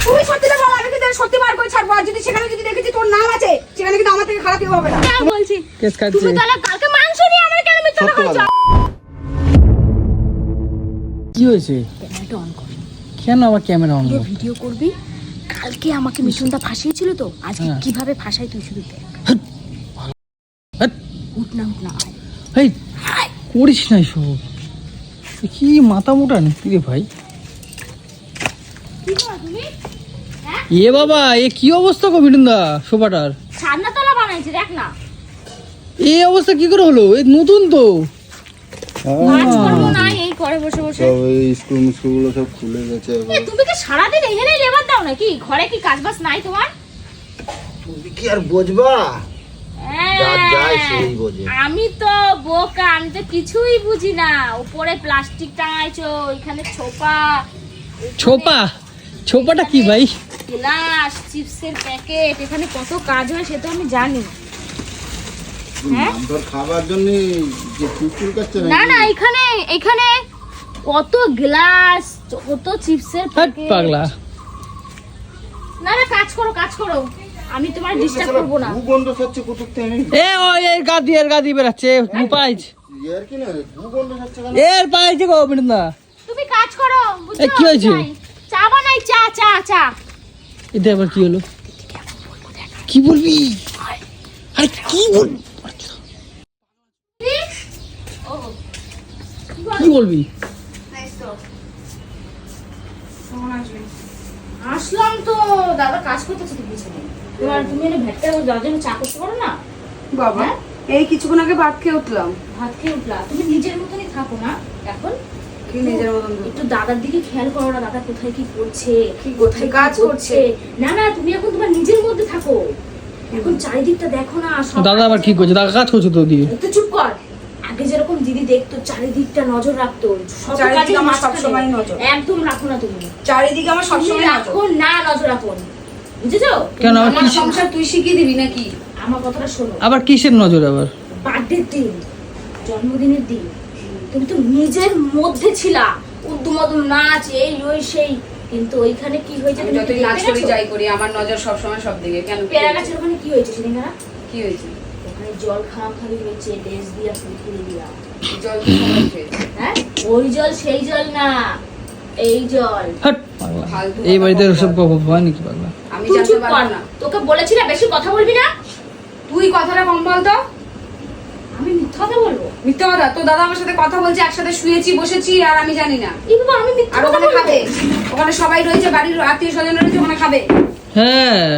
তুমি সত্যিটা বলো, আমি কিন্তু সত্যি বার করে ছাড়বো। আর যদি সেখানে যদি দেখেছি তোর নাম আছে, সেখানে কিন্তু আমার থেকে খারাপ কেউ হবে না। হ্যাঁ বলছি, কেস খাচ্ছে। তুমি তাহলে কালকে মাংস নিয়ে আমার কেন মিথ্যা কথা বলছো? কি হয়েছে? ক্যামেরাটা অন কর। কেন আবার ক্যামেরা অন? ভিডিও করবি। কালকে আমাকে মিঠুনদা ফাঁসিয়েছিল তো, আজকে হ্যাঁ। কিভাবে ফাঁসাই তুই শুধু দেখ। উঠ না আয়। এই করিস না এসব। কি মাথা মোটা নাকি রে ভাই? কি করো তুমি? এ বাবা, এ কি অবস্থা গো মিঠুনদা সোফাটার? ছাদনাতলা বানাইছে দেখ না। এই অবস্থা কি করে হলো? এই নতুন তো। কাজ করবো না এই ঘরে বসে বসে। সব এই স্কুল গুলো সব খুলে গেছে এ, এখন। তুমি কি সারাদিন এখানে লেবার দাও নাকি? ঘরে কি কাজ বাজ নাই তোমার? তুমি কি আর বুঝবা? যার যায় সেই বোঝে। আমি তো বোকা, আমি তো কিছুই বুঝি না। উপরে প্লাস্টিক টাঙাইছো, এখানে ছোপাটা কি ভাই? গ্লাস, চিপসের প্যাকেট, এখানে কত কাজ হয় সে তো আমি জানি। হ্যাঁ? তোর খাবার জন্য যে কুকুর কাছে না না, এখানে কত গ্লাস, কত চিপসের হাট প্যাকেট। পাগলা। না না, কাজ করো, আমি তোমার ডিস্টার্ব করবো না। ভূগন্ধ ছাড়ছে কুতুকতে আমি। এর গাদি বেরাচ্ছে পাইজ। ইয়ার কি না ভূগন্ধ ছাড়ছে কেন? এর পাইছে গো মিঠুনদা। তুমি কাজ করো, বুঝছো? কি হয়েছে? চা বানাই, চা। এটা আবার কি হলো? কি বলবি? আরে কি বলবি? কি বলবি? আসলাম তো, দাদা কাজ করতেছে তো পিছনে। তুমি এনে ভেটটা দাদার জন্য চা করতে পারো না? বাবা, হ্যাঁ? এই কিছুক্ষণ আগে ভাত খেয়ে উঠলাম। ভাত খেয়ে উঠলা, তুমি নিজের মতনই থাকো না এখন। কি নিজের মতন? একটু দাদার দিকে খেয়াল করো না, দাদা কোথায় কি করছে, কি কোথায় কাজ করছে? না না, তুমি এখন তোমার নিজের মধ্যে থাকো। এখন চারিদিকটা দেখো না। সব দাদা আবার কি করছে? দাদা কাজ করছে তো দিয়ে। একটু চুপ কর। আগে যেরকম দিদি দেখতো, চারিদিকটা নজর রাখতো, সব চারিদিকে কাজে আমার মাঝখানে। সবসময় নজর। একদম রাখো না তুমি। চারিদিকে আমার তুমি সবসময় রাখো না, নজর রাখো। বুঝেছো? কেন আবার আমার কিসের? সংসার তুই শিখিয়ে দিবি নাকি? আমার কথাটা শোনো। আবার কিসের নজর আবার? বার্থডের দিন, জন্মদিনের দিন, তুমি তো নিজের মধ্যে ছিলা, উদ্যমদম নাচ, এই ওই সেই। কিন্তু ওইখানে কি হয়েছে? আমি তুমি যতই দেখতে নাচ করি গেছো? যাই করি, আমার নজর সবসময় সব দিকে। কেন কি পেয়ারা হয়েছে? গাছের ওখানে কি হয়েছে সেদিন? কি হয়েছে? ওখানে জল খালি হয়েছে, লেজ দিয়া ফুলফুলি দিয়া। জল তো সবাই খেয়েছে। হ্যাঁ, ওই জল সেই জল না, এই জল। হাট পাগলা। ফালতু এই কথা বাড়িতে বলতে সব হবে। হয় নাকি পাগলা? আমি তুই জানতে চুপ কর পারবো না, না। তোকে বলেছি না বেশি কথা বলবি না। তুই কথাটা কম বলতো। আমি মিথ্যা কথা বলবো? মিথ্যা কথা। তোর দাদা আমার সাথে কথা বলছে, একসাথে শুয়েছি বসেছি, আর আমি জানি না। এই বাবা, আমি মিথ্যা আর কথা ওখানে বলবো? খাবে, ওখানে সবাই রয়েছে, বাড়ির আত্মীয় স্বজন রয়েছে, ওখানে খাবে। হ্যাঁ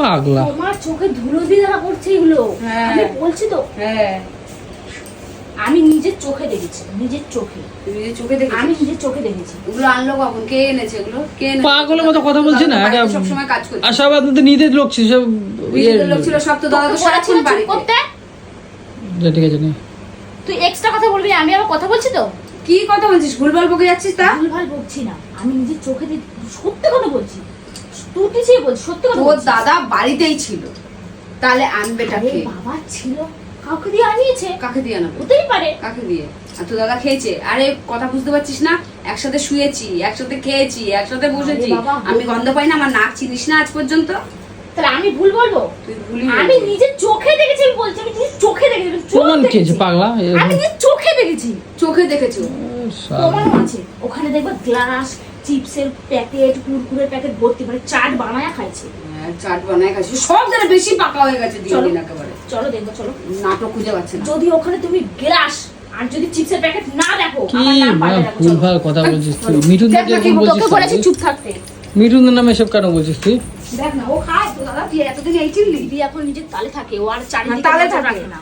পাগলা। তোমার চোখে ধুলো দিয়ে ধরা পড়ছে এগুলো। হ্যাঁ। আমি বলছি তো, হ্যাঁ, আমি নিজের চোখে দেখেছি, নিজের চোখে। তুই নিজের চোখে দেখেছিস? আমি নিজের চোখে দেখেছি। ওগুলো আনলো কখন? কে এনেছে এগুলো? কে এনেছে? পাগলের মতো কথা বলছে না, বাড়িতে এটা- সবসময় কাজ করছে। আর সব আপনাদের নিজের লোক ছিল সব। নিজেদের লোক ছিল সব, তো দাদা তো তোকে সারাক্ষণ বলেছিল চুপ বাড়িতে। করতে। ঠিক আছে নে। তুই এক্সট্রা কথা বলবি না, আমি আবার কথা বলছি তো। কি কথা বলছিস? ভুলভাল বকে যাচ্ছিস তা? ভুলভাল বলছি না, আমি নিজের চোখে সত্যি কথা বলছি। তুই কিছুই বলছি, সত্যি কথা তোর বলছি। দাদা বাড়িতেই ছিল, তাহলে আনবেটা আরে কে? বাবা ছিল, কাউকে দিয়ে আনিয়েছে, কাকে দিয়ে আনাবে? হতেই পারে। কাকে দিয়ে? আর তোর দাদা খেয়েছে? আরে কথা বুঝতে পারছিস না? একসাথে শুয়েছি, একসাথে খেয়েছি, একসাথে বসেছি। আরে বাবা, আমি গন্ধ পাই না? আমার নাক চিনিস না আজ পর্যন্ত? তাহলে আমি ভুল বলবো? তুই ভুলি আমি নিজের চোখে দেখেছি, আমি বলছি আমি নিজের চোখে দেখেছি। প্রমাণ কি আছে পাগলা? আমি নিজের চোখে দেখেছি, চোখে দেখেছো? প্রমাণ আছে। ওখানে দেখবো গ্লাস, চিপসের প্যাকেট, কুরকুরের প্যাকেট ভর্তি, মানে চাট বানায়া খাইছে। হ্যাঁ, চাট বানায় খাচ্ছি। সব যেন বেশি পাকা হয়ে গেছে দিন চলো দিন একেবারে। চলো দেখবো, চলো। নাটক খুঁজে পাচ্ছে না। যদি ওখানে তুমি গ্লাস আর যদি চিপসের প্যাকেট না দেখো, কি আমার নাম পাল্টে রাখো, চলো। ভুলভাল কথা বলছিস তুই? মিঠুন দেখ না কি যেরকম বলছিস তোকে বলেছি তুই। চুপ থাকতে। মিঠুনের নামে এসব কেন বলছিস তুই? দেখ না, ও খায় তো দাদা। তুই এতদিন এই চিনলি? দিদি এখন নিজের তালে থাকে, ও আর চারিদিকে তালে নজর থাকে। রাখে না।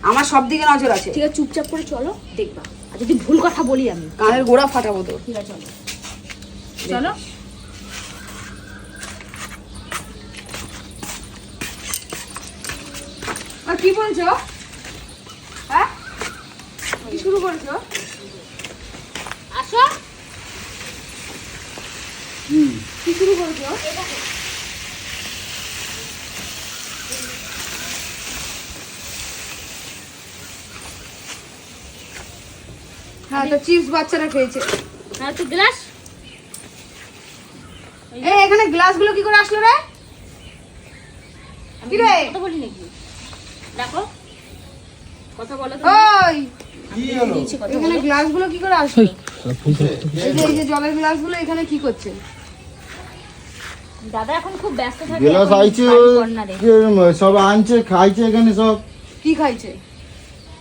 আমার সব দিকে নজর আছে। ঠিক আছে, চুপচাপ করে চলো, দেখবা। আর যদি ভুল কথা বলি আমি, কানের গোড়া ফাটাবো তোর। ঠিক আছে চলো, চলো। আর কি বলছো? হ্যাঁ, কি শুরু করেছো? আসো। কি শুরু করেছো? হ্যাঁ, তো চিপস বাচ্চারা খেয়েছে। আর তো গ্লাস এই এখানে গ্লাসগুলো কি করে আসলো রে? কি রে? কথা বলি নাকি? দেখো কথা বলো তো। ওই কি হলো? দিয়েছি কথা এখানে বলো। গ্লাসগুলো কি করে আসলো? ওই, ফোন করে তো। এই যে জলের গ্লাসগুলো এখানে কি করছে? দাদা এখন খুব ব্যস্ত থাকে। গেলাস এখন আইছে বাড়ি কর্নারে। সব আনছে খাইছে এখানে সব কি খাইছে?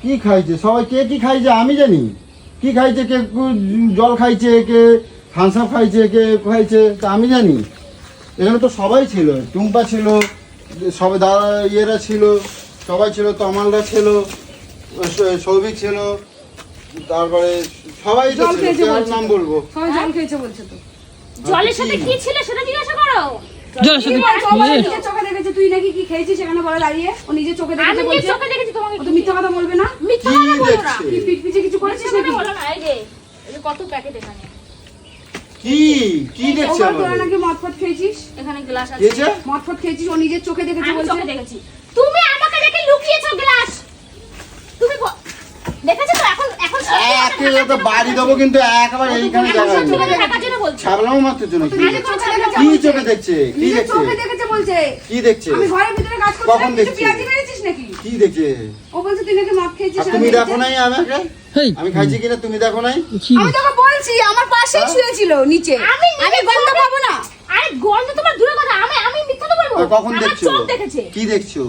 কি খাইছে সবাই কে কি খাইছে আমি জানি কি খাইছে কে জল খাইছে কে থামস আপ খাইছে কে খাইছে তা আমি জানি এখানে তো সবাই ছিল টুম্পা ছিল সবাই দাদা ইয়েরা ছিল সবাই ছিল তমালরা ছিল সৌভিক ছিল তারপরে সবাই তো জল ছিল খেয়েছে কে আর বলছে নাম তো। বলবো সবাই জল খেয়েছে বলছে তো। জলের সাথে কি ছিল সেটা জিজ্ঞাসা করো। জলের সাথে কি বলছো? ও বলে কি? নিজের চোখে দেখেছে, তুই নাকি কি খেয়েছিস সেখানে বলে দাঁড়িয়ে? ও নিজের চোখে আমি দেখেছে নিজের বলছে। চোখে দেখেছি তোমাকে। ও তো মিথ্যা কথা বলবে না? মিথ্যা কি কথা বলো না। দেখছে? কি পিঠ পিছে কিছু করেছিস মিথ্যা কথা নাকি? বলো না। এই যে কত প্যাকেট এখানে। কি কি ও দেখছে বলে তোরা আমাদের? নাকি মদ ফদ খেয়েছিস? এখানে গ্লাস আছে। খেয়েছে? মদ ফদ খেয়েছিস, ও নিজের চোখে দেখেছে আমি বলছে। চোখে দেখেছি। তুমি আমাকে দেখে লুকিয়েছো গ্লাস। তুমি দেখেছো তো এখন এখন একে তো বাড়ি দেবো কিন্তু একবার এইখানে এখন জায়গা সত্যি নেই। কথা থাকার জন্য বলছি। ছাগলামও মারতে জন্য কি নিজের চোখে দেখেছে কি বলছে। চোখে দেখছে কি নিজের দেখছে চোখে দেখেছে বলছে। কি দেখছে আমি ঘরের ভিতরে কাজ কখন করছিলাম, কিছু দেখছে? পেঁয়াজি মেরেছিস নাকি? কি দেখছে ও বলছে তুই নাকি মদ খেয়েছিস। আর আমি তুমি দেখেছি। দেখো নাই আমাকে এই, আমি খাইছি কিনা তুমি দেখো নাই কি আমি তোকে বলছি আমার পাশেই হ্যাঁ? শুয়েছিল নিচে। আমি আমি গন্ধ পাবো না। আরে গন্ধ তোমার দূরের কথা। আমি মিথ্যা তো বলবো। আর কখন আমার দেখছো চোখ দেখেছে। কি দেখছো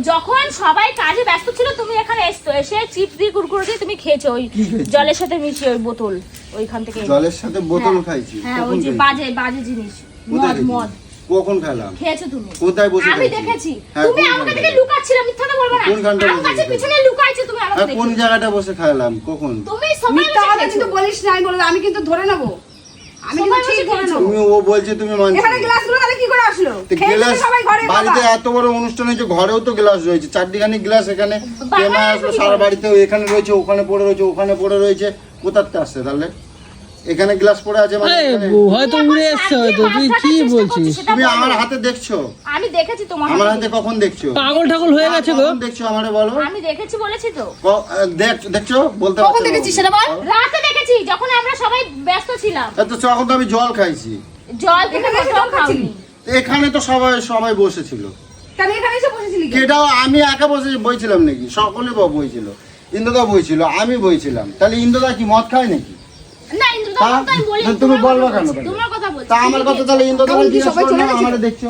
যখন সবাই কাজে ব্যস্ত ছিল তুমি এখানে এসছো, এসে চিপস দিয়ে কুরকুরে দিয়ে তুমি খেয়েছো ওই কি খেয়েছি? জলের সাথে মিশিয়ে ওই বোতল ওইখান থেকে। জলের সাথে বোতল হ্যাঁ, খাইছি হ্যাঁ কখন ওই যে খাইছি? বাজে বাজে জিনিস কোথায় মদ খাইছি? মদ কখন খেলাম খেয়েছো তুমি। কোথায় বসে আমি খাইছি? দেখেছি হ্যাঁ, তুমি কোন আমাকে জায়গায়? দেখে লুকাচ্ছিলে, মিথ্যা তো বলবো না। কোনখানটায় আমার কাছে বসে পিছনে লুকাইছো তুমি আমাকে আর দেখে। কোন জায়গাটা বসে খেলাম কখন তুমি সবাই মিথ্যা বসে কথা খেয়েছো। কিন্তু বলিস না, আমি বলবো আমি কিন্তু ধরে নেবো। আমি সবাই কিন্তু ঠিক বসে ধরে খেয়েছো। নেবো। তুমি ও বলছে তুমি মানছো এখানে গ্লাসগুলো তাহলে কি করে আসলো? তো খেয়েছিল গ্লাস সবাই ঘরে বাড়িতে বাবা। এত বড় অনুষ্ঠান হয়েছে ঘরেও তো গ্লাস রয়েছে চারটিখানি গ্লাস এখানে বাবা, কেনা আসলো কি সারা বলে? বাড়িতে এখানে রয়েছে ওখানে পড়ে রয়েছে ওখানে পড়ে রয়েছে কোথাতে আসছে তাহলে এখানে গ্লাস পড়ে আছে মানে আরে, এখানে- হয়তো উড়ে এসছে হয়তো, তুই কি বলছিস? তুমি আমার হাতে দেখছো আমি দেখেছি তোমার আমার হাতে। হাতে কখন দেখছো পাগল ঠাগল হয়ে গেছে গো। কখন দেখছো আমারে বলো আমি দেখেছি বলেছি তো। দেখছো বলতে কখন পারছো না? দেখেছিস সেটা বল? রাতে দেখেছি যখন আমরা সবাই ব্যস্ত ছিলাম। এত তখন তো আমি জল খাইছি জল থেকে এখানে এসে জল জল খাচ্ছিলি? খাওনি। এখানে তো সবাই বসেছিল তাহলে এখানে এসে বসেছিলি কেন? কেটাও আমি একা বসে বইছিলাম নাকি সকলে বইছিল ইন্দ্রদা বইছিল আমি বইছিলাম তাহলে ইন্দ্রদা কি মদ খায় নাকি না ইন্দ্রদা তা? কথা আমি বলি তুমি তোমার বলবা কথা কেন বলছি, তাহলে? তোমার কথা বলছি। তা আমার কথা তাহলে ইন্দ্রদা তখন কি জিজ্ঞেস সবাই করো চলে না গেছিল? আমারে দেখছো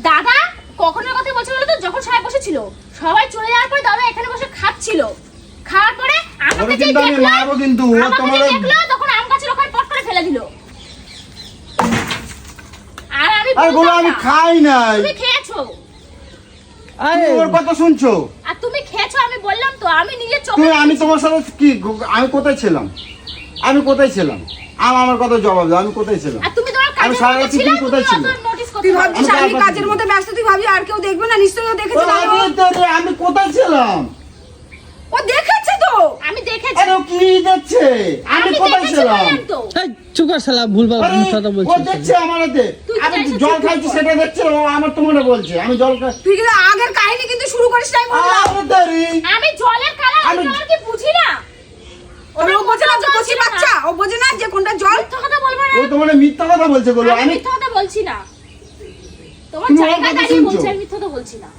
দাদা কখনোর কথা বলছে বলো তো, যখন সবাই বসেছিল সবাই চলে যাওয়ার পরে দাদা এখানে বসে খাচ্ছিল। খাওয়ার পরে আমাকে ওরে যে কিন্তু আমি দেখলো, মারবো কিন্তু ও আমাকে তোমার যে দেখলো তখন আম গাছের ওখানে পট করে ফেলে দিল। আর আমি আরে বলো বুঝলাম আমি না। খাই নাই তুমি খেয়েছো। আরে, তুমি ওর কথা শুনছো আর তুমি খেয়েছো আমি বললাম তো, আমি নিজের তুমি চোখে আমি তোমার সাথে কি আমি কোথায় ছিলাম আমার কথা জবাব দাও আমি কোথায় ছিলাম আর তুমি তোমার আমি কাজের সারা মধ্যে রাত তুমি ছিলে, কোথায় তুমি ছিলে? অত নোটিস করতে তুই পারবে ভাবছিস না। আমি আমি কার কাজের মধ্যে ব্যস্ত, তুই ভাবি আর কেউ দেখবে না? নিশ্চয়ই ও ও দেখেছে ভালো। আরে আমি কোথায় ছিলাম ও দেখেছে তো। আমি দেখেছি। আরে ও কি দেখছে আমি কোথায় দেখেছি ছিলাম বললাম তো। এই, চুপ কর শালা, ভুলভাল আরে, কথা ও বলছিস। দেখছে আমার হাতে তুই আমি চাইছিস জল চুপ খাইছি কর। সেটা দেখছে ও আমার তোমার বলছে আমি জল খাই তুই কিন্তু আগের কাহিনী কিন্তু শুরু করিস নাই বললাম। আরে দেরি আমি জলের কালার আমি- কালার কি বুঝি না। ও বোঝে না, জল কচি ছিল না। বাচ্চা, ও বোঝে না যে কোনটা জল। মিথ্যা কথা বলবো না। ও তোমার মিথ্যা কথা বলছে বলো আমি আমি মিথ্যা কথা বলছি না। তোমার তুমি জায়গা আমার কথা দাঁড়িয়ে শুনছো? বলছি, আমি মিথ্যা কথা বলছি না।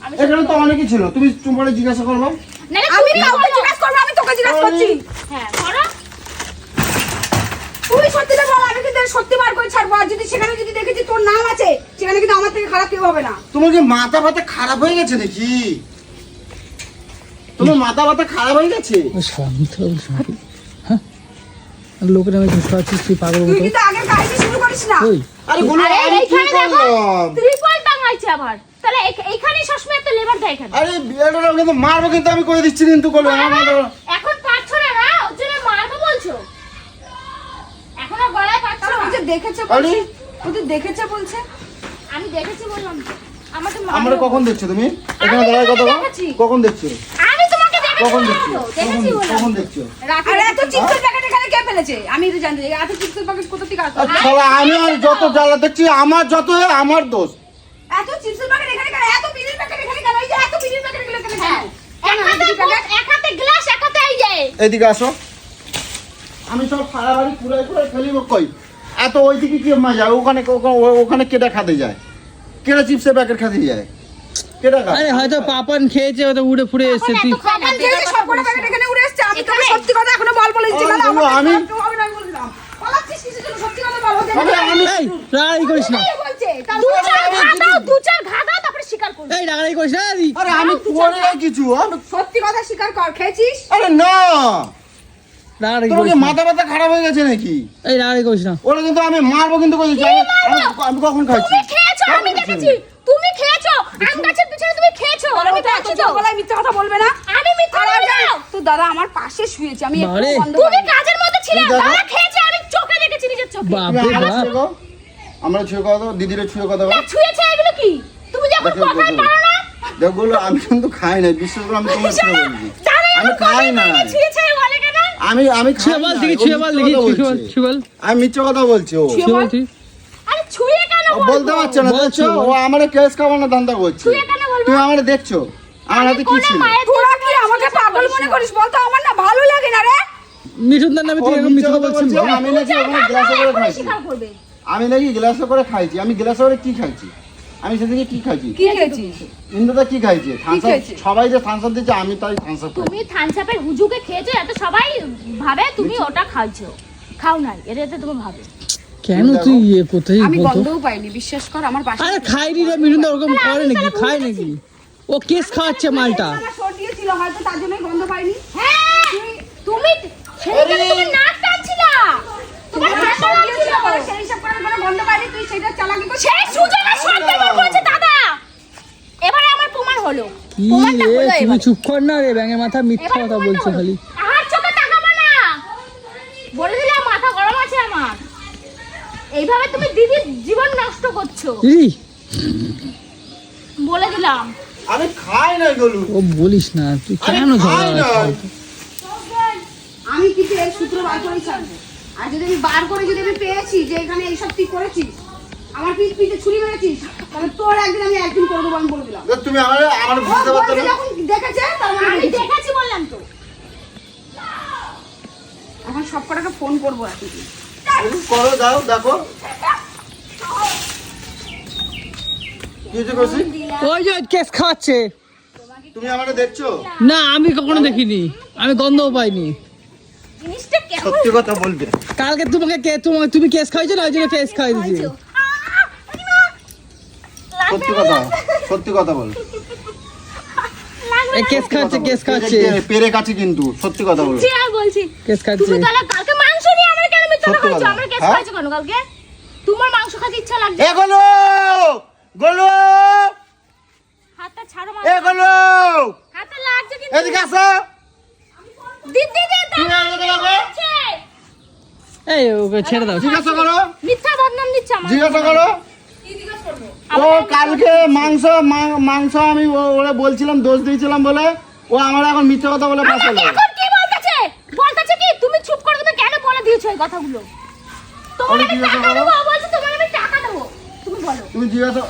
আমি এখানে সত্যি তো কথা- অনেকই ছিল তুমি তোমার জিজ্ঞাসা করবো নাহলে আমি তুমি কাউকে বলো। জিজ্ঞাসা করবো, আমি তোকে জিজ্ঞাসা করছি। হ্যাঁ করো। তুই সত্যিটা বল, আমি কিন্তু সত্যি বার করে ছাড়বো। আর যদি সেখানে যদি দেখেছি তোর নাম আছে, সেখানে কিন্তু আমার থেকে খারাপ কেউ হবে না। তোমার কি মাথা ব্যথা খারাপ হয়ে গেছে নাকি তোমার মাথা ব্যথা খারাপ হয়ে গেছে ওই শালা মিথ্যা বলছিস নাকি? হ্যাঁ? আর লোকের আমি ধোকা আছিস, তুই পাগল তুই মতো। কিন্তু আগের কাহিনী শুরু করিস না। ওই, আরে বলো আরে আমি কি এইখানে দেখো করলাম ত্রিপল টাঙাইছে আবার। তাহলে এইখানেই সবসময় একটা লেবার দেয় এখানে। আরে বিয়েটা কিন্তু মারবো কিন্তু আমি করে দিচ্ছি কিন্তু করলো আমার মাথা- এখন পারছো না না, ওর জন্য মারবো বলছো। এখনো গলায় পাচ্ছো তাহলে না। ও যে দেখেছে আরে? বলছে, ও যে দেখেছে বলছে। আমি দেখেছি বললাম তো। আমাকে আমরা মারবো। কখন দেখছো তুমি এখানে আমি দাঁড়ায় কথা তোমাকে বলো দেখেছি। কখন দেখছো আমি তোমাকে দেখেছি কখন বললাম দেখছো তো। দেখেছি বললাম। কখন দেখছো রাতে আর এত চিপসের প্যাকেট এখানে কে ফেলেছে? আমি তো জানতে চাই, এত চিপসের প্যাকেট কোথা থেকে আসলো? আর শালা আমি আর যত জ্বালা দেখছি আমার যত আমার দোষ এত চিপসের প্যাকেট এখানে কেন? এত বিড়ির প্যাকেট এখানে কেন? এই যে এত বিড়ির প্যাকেট গুলো এখানে কেন? হ্যাঁ। কেন এক হাতে বিড়ির প্যাকেট? এক হাতে গ্লাস, এক হাতে এই যে। এদিকে আসো আমি সব সারা বাড়ি পুরাই ফেলিব কই এত ওইদিকে কি মজা, ওখানে কেটা খাতে যায়, কেটা চিপসের প্যাকেট খাতে যায়, কেটা খায়? আরে হয়তো পাপান খেয়েছে, হয়তো উড়ে ফুড়ে এসছে। তুই পাপান খেয়েছে, সবকটা প্যাকেট এখানে উড়ে এসেছে। আমি তোকে সত্যি কথা এখনো বল বলেছি, না আমি আমি বলছিলাম পালাচ্ছিস কিসের জন্য, সত্যি কথা বল। এই রাগারাগি করিস না, বলছে দু চার ঘা দাও তারপরে স্বীকার করবে। এই রাগারাগি করিস না। আরে আমি করে কিছু সত্যি কথা স্বীকার কর, খেয়েছিস? আরে না, রাগারাগি তোর করিস কি না। মাথা ব্যথা খারাপ হয়ে গেছে নাকি? এই রাগারাগি করিস না। ওরা কিন্তু আমি মারবো কিন্তু কইছি, আমি কখন খাইছি? তুমি খেয়েছো, আমি দেখেছি। তুমি খেয়েছো, আম গাছের পিছনে তুমি খেয়েছো, আমি দেখেছি তো। গলায় মিথ্যা কথা বলবে না। আমি মিথ্যা বলবো না। তো দাদা আমার পাশে শুয়েছে, আমি একটু বারে। বন্ধ তুমি করিনি। কাজের মধ্যে ছিলে, তুই দেখো। দাদা খেয়েছে, আমি চোখে দেখেছি, নিজের চোখে। তুমি বাপরে আমরা বাপ। ছুঁয়ে দাও, আমরা ছুঁয়ে কথা দাও, দিদিরে ছুঁয়ে কথা দাও। না, ছুঁয়েছে এগুলো কি? তুমি যখন দেখো, কথাই দেখো। পারো না। দেখ বলো, আমি কিন্তু খাই না, বিশ্বাস করো, আমি তোমার ছুঁয়ে বলছি, দাদা আমি এরকম খাই কথাই না। পারে না, ছুঁয়েছে বলে কেন? আমি খাই ছুঁয়ে বল না, দেখি, ও ছুঁয়ে বল মিথ্যে দেখি, কথা বলছে। ছুঁয়ে বল। আমি মিথ্যে কথা বলছি, ও ছুঁয়ে বল তুই। আরে ছুঁয়ে কেন ও বলবো? বলতে পারছে না, বল, দেখছো, বল। ও আমারে কেস খাওয়ানোর ধান্দা করছে। ছুঁয়ে কেন বলবো? তুমি আমারে দেখছো, আমার হাতে কি কোনে ছিল? মায়ের তোরা কি আমাকে পাগল মনে করিস? বলতো আমার না ভালো লাগে না রে। মিঠুন নামে ও তুই এরকম মিথ্যে মিথ্যা কথা বলছিস? বলছে, আমি নাকি ওখানে গ্লাসে করে খাইছি, স্বীকার করবে। আমি নাকি গ্লাসে করে খাইছি, আমি গ্লাসে করে কি খাইছি, আমি সেদিকে কি খাইছি, কি খেয়েছিস? ইন্দুদা কি খাইছে, থামস খেয়েছে? সবাই যে থামস আপ দিচ্ছে, আমি তাই থামস আপ খাই। তুমি থানসাপের হুজুকে খেয়েছো, এত সবাই ভাবে তুমি ওটা খাইছো। খাও নাই, এটাতে তুমি ভাবে। কেন তুই ইয়ে কোথায় আমি বলতো? গন্ধও পাইনি, বিশ্বাস কর। আমার পাশে আরে খাইনি রে মিঠুন, ওরকম করে নাকি, খায় নাকি? ও কেস খাওয়াচ্ছে মালটা। আমার সর্দি ছিল, হয়তো তার জন্যই গন্ধ পাইনি। হ্যাঁ, তুমি সেদিন তুমি নাক টানছিলা। তোমার আমার ঠান্ডা সর্দি লাগছিল। ছিল বলে সেই হিসাব করে কোনো গন্ধ পাইনি। তুই সেটা চালাকি করছিস। সেই সুযোগে সত্যি বলছে দাদা। এবারে আমার প্রমাণ হলো। কি প্রমাণটা রে, হলো তুমি এবারে। চুপ কর না রে, ব্যাঙের মাথা মিথ্যা এবারে কথা প্রমাণটা বলছো হলো। খালি। আর চোখে তাকাবো না। বলে দিলাম মাথা গরম আছে আমার। এইভাবে তুমি দিদির জীবন নষ্ট করছো। দিদি বলে দিলাম। আমি খাই না গলু, ও বলিস না, তুই আমি কেন খাই না। আমি কিন্তু এর সূত্র বার করেই ছাড়বো। আর যদি আমি বার করে যদি আমি পেয়েছি যে এখানে এইসব তুই করেছিস, আমার পিঠে ছুরি মেরেছিস, তাহলে তোর একদিন আমি একদিন করে দেবো, আমি বলে দিলাম। তুমি আমার ও বুঝতে পারছো বলছে না? যখন দেখেছে, তার মানে আমি দেখেছে। দেখেছি বললাম তো। এখন সব কটাকে ফোন করবো এখন। করো, দাও, দেখো কি যে করছি। ওই যে কেস খাওয়াচ্ছে। তুমি আমাকে দেখছো? না আমি কখনো দেখিনি, আমি গন্ধও পাইনি। জিনিসটা কেমন সত্যি কথা বলবে। কালকে তুমি কেস খাইছো না, ওই জন্য কেস খাই দিয়েছি। সত্যি কথা, সত্যি কথা বল। এই কেস খাচ্ছে, কেস খাচ্ছে, পেরে কাছে কিন্তু সত্যি কথা বল। আর বলছি কেস খাচ্ছে। তুমি তাহলে কালকে মাংস নিয়ে আমার কেন মিথ্যা সত্যি বলছো? কথা। আমার কেস হ্যাঁ? খাইছো কেন কালকে? তোমার মাংস খেতে ইচ্ছা লাগছে। এ গলু, গলু, হাতটা ছাড়ো মা। এ গলু, হাতটা লাগছে কিন্তু। এদিকে আসো। দিদি তুমি আমাকে দেখো। এই ওকে ছেড়ে দাও। জিজ্ঞাসা করো, মিথ্যা বদনাম দিচ্ছে আমার। জিজ্ঞাসা করো। ও কালকে মাংস আমি ওরা বলছিলাম, দোষ দিয়েছিলাম বলে ও আমার এখন মিথ্যে কথা বলে ফাঁসালো। এখন কি বলতেছে? বলতেছে কি তুমি চুপ করে তুমি কেন বলে দিয়েছো এই কথাগুলো? তোমার ওরে আমি জিজ্ঞাসা টাকা করো। দেবো, ও বলছে তোমার আমি টাকা দেবো। তুমি বলো। তুমি জিজ্ঞাসা,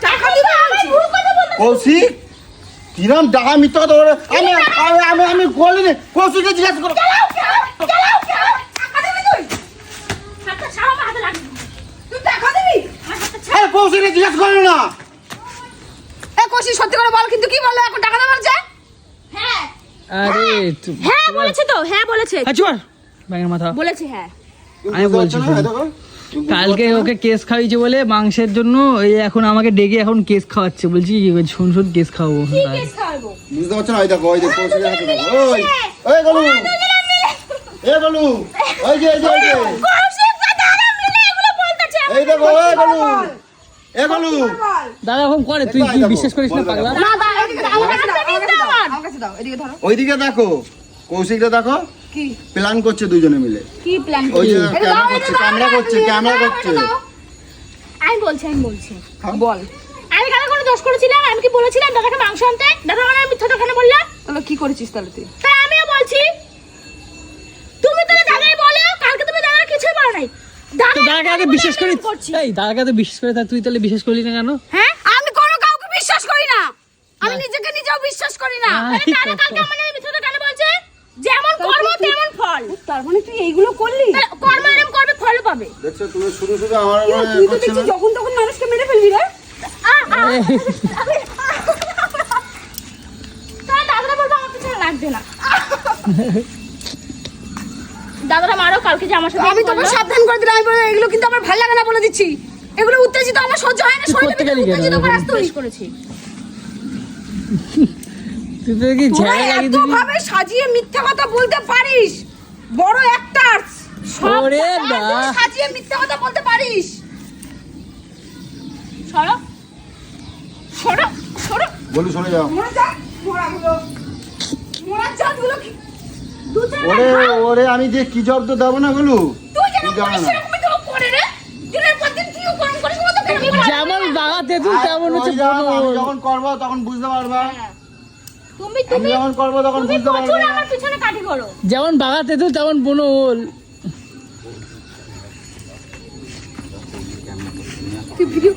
টাকা দিবে আমার ভুল কথা বলতে। কৌশিক কিরম টাকা মিথ্যে কথা বলে, আমি বলিনি। কৌশিককে জিজ্ঞাসা করো। টাকা দিবি তুই? হাতটা ছাড়ো, আমার হাতে লাগবে। তুই টাকা দিবি? আমার হাতটা ছাড়ো। কৌশিককে জিজ্ঞাসা করো না। এ কোশি সত্যি করে বল, কিন্তু কি বললো এখন টাকা দেওয়ার যায়? হ্যাঁ আরে হ্যাঁ বলেছে তো, হ্যাঁ বলেছে, চুয়ার ব্যাঙের মাথা। বলেছে হ্যাঁ। আমি বলছি শোনো। কালকে ওকে কেস খাইয়েছে বলে মাংসের জন্য এই এখন আমাকে ডেকে এখন কেস খাওয়াচ্ছে, বলছি শুন কেস খাওয়াবো। কি কেস খাওয়াবো? বুঝতে পারছো না? ওই দেখো, ওই দেখো, কৌশিকের হাতে দেখো। ওই ওই গলু, এ গলু, ওই যে কৌশিক দাদা মিলে এগুলো বলতেছে। এই দেখো, ওই গলু, এ গলু। বল। দাদা এখন করে, তুই কি বিশ্বাস করিস না পাগলা? না দাদা আমার কাছে দাও আমার। আমার কাছে দাও, এদিকে ধরো। ওইদিকে দেখো, কৌশিকটা দেখো, কি প্ল্যান করছে দুজনে মিলে। কি প্ল্যান ওই যে করছিস? ক্যামেরা করছে, ক্যামেরা করছে। আমি বলছি বল। আমি কালকে কোনো দোষ করেছিলাম? আমি কি বলেছিলাম দাদাকে মাংস আনতে? দাদা মানে মিথ্যাটা কেন বললাম? তাহলে কি করেছিস তাহলে তুই? তাই আমিও বলছি। তুমি তাহলে দাদাই বলো, কালকে তুমি দাদার কিছুই বলো নাই। তো দাদাকে আগে বিশ্বাস করি, এই দাদাকে তো বিশ্বাস করে, তা তুই তাহলে বিশ্বাস করলি না কেন? হ্যাঁ আমি কোনো কাউকে বিশ্বাস করি না। আমি নিজেকে নিজেও বিশ্বাস করি না। তাহলে দাদা কালকে আমার মিথ্যাটা কেন বলছে? যেমন কর্ম তেমন ফল। তার মানে তুই এইগুলো করলি? তাহলে কর্ম এরকম করবে ফলও পাবে। দেখছো তুমি শুধু শুধু আমার তুই তো করছে দেখছি না? যখন তখন মানুষকে মেরে ফেলবি রে। তাহলে দাদারা বলবো আমার পিছনে লাগবে না। দাদারা মারো কালকে যে আমার সাথে আমি তোকে করলো। সাবধান করে দিলাম, আমি বলে এগুলো কিন্তু আমার ভালো লাগে না বলে দিচ্ছি। এগুলো উত্তেজিত আমার সহ্য হয় না, তুই করতে গেলি কেন? উত্তেজিত করাস তুই। বেশ করেছি। তুই তো কি তোরা ঝাড়া লাগিয়ে এত দিবি? ভাবে সাজিয়ে মিথ্যা কথা বলতে পারিস, বড় অ্যাক্টর। ওরে বা সাজিয়ে মিথ্যা কথা বলতে পারিস। সরো সরো সরো। বলি সরে যাও। মোরা যা, মোরাগুলো, মোরা জাতগুলো কি দু চার ওরে ওরে আমি যে কি জব্দ দেবো না গুলো তুই যেন তুই জানো করিস না। সেরকমই তো করে রে। দিনের পর দিন তুইও কম করিস, ও তো বেরোবি না। যেমন বাঘা তেঁতুল তেমন হচ্ছে ওই যাও, আমি বনমহল। যখন করবো তখন বুঝতে পারবা। তুমি আমি যখন করবো তখন তুমি বুঝতে প্রচুর পারবা। আমার পিছনে কাটি করো। যেমন বাঘা তেঁতুল তেমন বনমহল। তুই ভিডিও